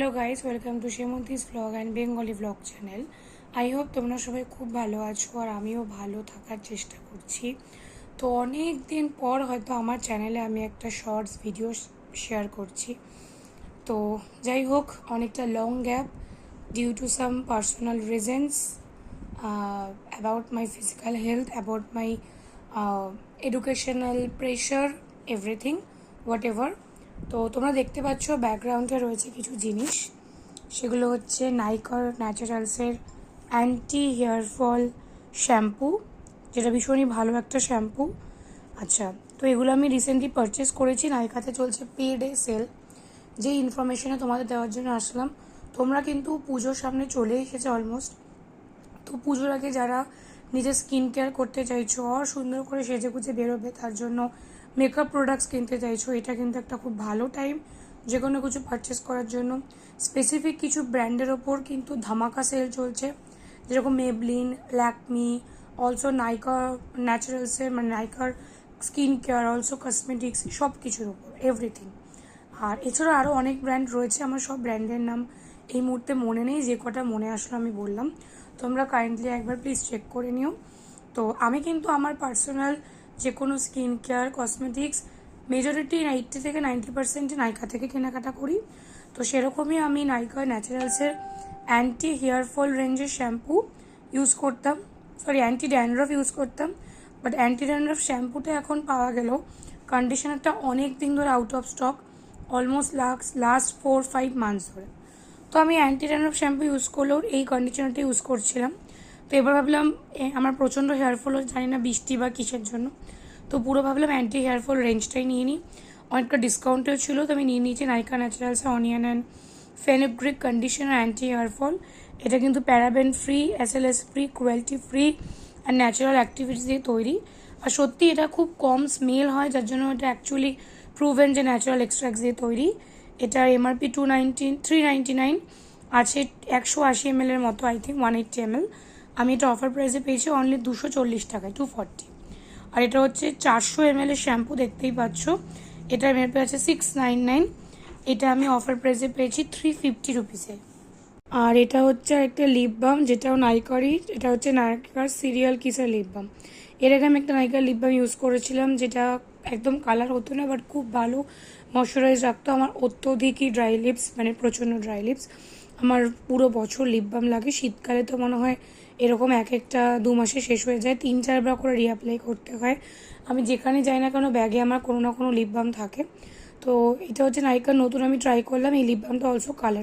Hello guys, welcome to Semanti's blog and Bengali blog channel. I hope তোমরা সবাই খুব ভালো আছো আর আমিও ভালো থাকার চেষ্টা করছি। তো অনেক দিন পর হয়তো আমার চ্যানেলে আমি একটা শর্টস ভিডিও শেয়ার করছি। তো যাই হোক, অনেকটা long gap due to some personal reasons about my physical health, about my educational pressure, everything whatever. তো তোমরা দেখতে পাচ্ছ ব্যাকগ্রাউন্ডে রয়েছে কিছু জিনিস, সেগুলো হচ্ছে নাইকার ন্যাচারালসের অ্যান্টি হেয়ার ফল শ্যাম্পু, যেটা ভীষণই ভালো একটা শ্যাম্পু। আচ্ছা, তো এগুলো আমি রিসেন্টলি পারচেস করেছি। নাইকাতে চলছে পে ডে সেল। যেই ইনফরমেশনে তোমাদের দেওয়ার জন্য আসলাম, তোমরা কিন্তু পুজোর সামনে চলে এসেছে অলমোস্ট। তো পুজোর আগে যারা নিজের স্কিন কেয়ার করতে চাইছো আর সুন্দর করে সেজে গুজে বেরোবে, তার জন্য মেকআপ প্রোডাক্টস কিনতে চাইছো, এটা কিন্তু একটা খুব ভালো টাইম যে কোনো কিছু পারচেস করার জন্য। স্পেসিফিক কিছু ব্র্যান্ডের ওপর কিন্তু ধামাকা সেল চলছে, যেরকম মেবলিন, ল্যাকমি, অলসো নাইকা ন্যাচারালসের মানে নাইকার স্কিন কেয়ার, অলসো কসমেটিক্স, সব কিছুর ওপর এভরিথিং। আর এছাড়া আরও অনেক ব্র্যান্ড রয়েছে, আমার সব ব্র্যান্ডের নাম এই মুহূর্তে মনে নেই, যে কটা মনে আসলো আমি বললাম। তোমরা কাইন্ডলি একবার প্লিজ চেক করে নিও। তো আমি কিন্তু আমার পার্সোনাল যে কোনো স্কিন কেয়ার, কসমেটিক্স মেজরিটি 80 থেকে 90% নাইকা থেকে কেনাকাটা করি। তো সেরকমই আমি নাইকা ন্যাচারালসের অ্যান্টি হেয়ার ফল রেঞ্জের শ্যাম্পু ইউজ করতাম, অ্যান্টি ড্যান্ড্রফ ইউজ করতাম। বাট অ্যান্টি ড্যান্ড্রফ শ্যাম্পুটা এখন পাওয়া গেল, কন্ডিশনারটা অনেক দিন ধরে out of stock, almost last 4-5 months ধরে। তো আমি অ্যান্টি ড্যান্ড্রফ শ্যাম্পু ইউজ করলেও এই কন্ডিশনারটা ইউজ করছিলাম। তো এবার ভাবলাম আমার প্রচণ্ড হেয়ারফল, জানি না বৃষ্টি বা কিসের জন্য, তো পুরো ভাবলাম অ্যান্টি হেয়ারফল রেঞ্জটাই নিয়ে নিই। অনেকটা ডিসকাউন্টেও ছিল, তো আমি নিয়ে নিয়েছি নাইকা ন্যাচারালসের onion and fenugreek conditioner anti hair fall. এটা কিন্তু paraben free, SLS free, cruelty free আর ন্যাচারাল অ্যাক্টিভিটিস দিয়ে তৈরি। আর সত্যি এটা খুব কম স্মেল হয়, যার জন্য এটা অ্যাকচুয়ালি প্রুভেন যে ন্যাচারাল এক্সট্রাক্টস দিয়ে তৈরি। এটার MRP 399 আছে, 180 ml এর মতো, আই থিঙ্ক 180 ml। আমি এটা অফার প্রাইসে পেয়েছি অনলি 240 টাকায়, 240। আর এটা হচ্ছে 400 ml এর শ্যাম্পু, দেখতেই পাচ্ছ। এটার MRP আছে 699, এটা আমি অফার প্রাইসে পেয়েছি 350 রুপিসে। আর এটা হচ্ছে একটা লিপ বাম, যেটাও নাইকারই, এটা হচ্ছে নাইকার সিরিয়াল কিসের লিপ বাম। এর আগে আমি একটা নাইকার লিপ বাম ইউজ করেছিলাম, যেটা একদম কালার হতো না, বাট খুব ভালো ময়শ্চারাইজ রাখতো। আমার অত্যধিকই ড্রাই লিপস, মানে প্রচণ্ড ড্রাই লিপস। আমার পুরো বছর লিপ বাম লাগে, শীতকালে তো মনে হয় এরকম এক একটা 2 মাসে শেষ হয়ে যায়, 3-4 বার করে রিঅ্যাপ্লাই করতে হয়। আমি যেখানে যাই না কেন ব্যাগে আমার কোনো না কোনো লিপ বাম থাকে। তো এটা হচ্ছে নাইকার নতুন, আমি ট্রাই করলাম এই লিপ বামটা, অলসো কালার